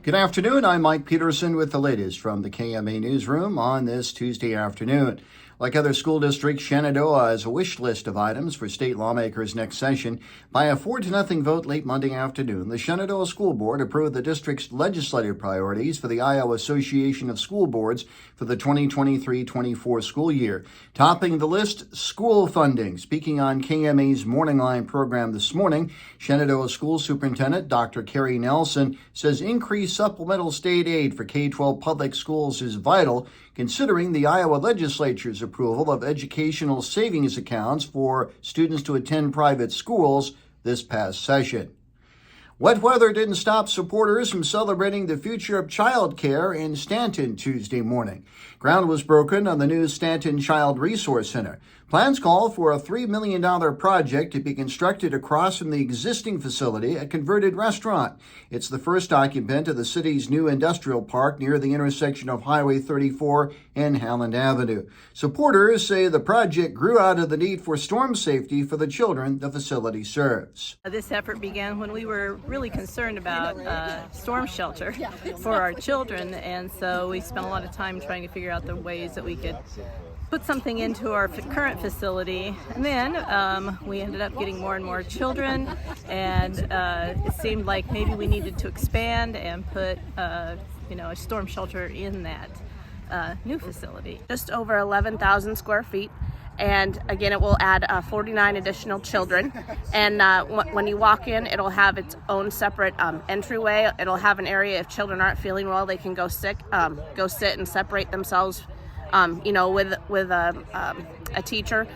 Good afternoon. I'm Mike Peterson with the latest from the KMA newsroom on this Tuesday afternoon. Like other school districts, Shenandoah has a wish list of items for state lawmakers next session. By a 4-0 vote late Monday afternoon, the Shenandoah School Board approved the district's legislative priorities for the Iowa Association of School Boards for the 2023-24 school year. Topping the list, school funding. Speaking on KMA's Morning Line program this morning, Shenandoah School Superintendent Dr. Carrie Nelson says increased supplemental state aid for K-12 public schools is vital, considering the Iowa legislature's approval of educational savings accounts for students to attend private schools this past session. Wet weather didn't stop supporters from celebrating the future of child care in Stanton Tuesday morning. Ground was broken on the new Stanton Child Resource Center. Plans call for a $3 million project to be constructed across from the existing facility, a converted restaurant. It's the first occupant of the city's new industrial park near the intersection of Highway 34 and Halland Avenue. Supporters say the project grew out of the need for storm safety for the children the facility serves. This effort began when we were really concerned about storm shelter for our children, and so we spent a lot of time trying to figure out the ways that we could put something into our current facility. And then we ended up getting more and more children, and it seemed like maybe we needed to expand and put a storm shelter in that new facility. Just over 11,000 square feet. And again, it will add 49 additional children. And when you walk in, it'll have its own separate entryway. It'll have an area if children aren't feeling well, they can go sit and separate themselves, with a teacher.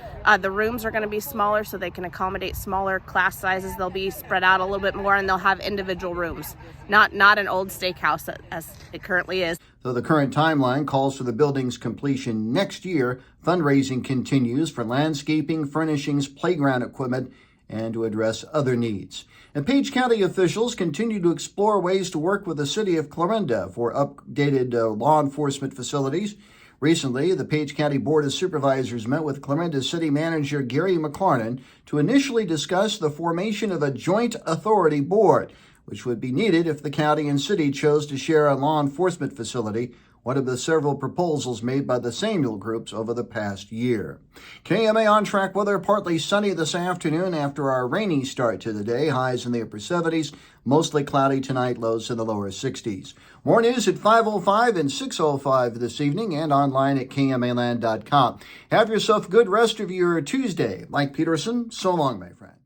The rooms are going to be smaller so they can accommodate smaller class sizes. They'll be spread out a little bit more, and they'll have individual rooms, not an old steakhouse as it currently is. Though the current timeline calls for the building's completion next year, fundraising continues for landscaping, furnishings, playground equipment, and to address other needs. And Page County officials continue to explore ways to work with the city of Clarinda for updated law enforcement facilities. Recently, the Page County Board of Supervisors met with Clarinda City Manager Gary McLarnon to initially discuss the formation of a joint authority board, which would be needed if the county and city chose to share a law enforcement facility, one of the several proposals made by the Samuel groups over the past year. KMA on-track weather, partly sunny this afternoon after our rainy start to the day, highs in the upper 70s, mostly cloudy tonight, lows in the lower 60s. More news at 5:05 and 6:05 this evening and online at KMAland.com. Have yourself a good rest of your Tuesday. Mike Peterson, so long, my friend.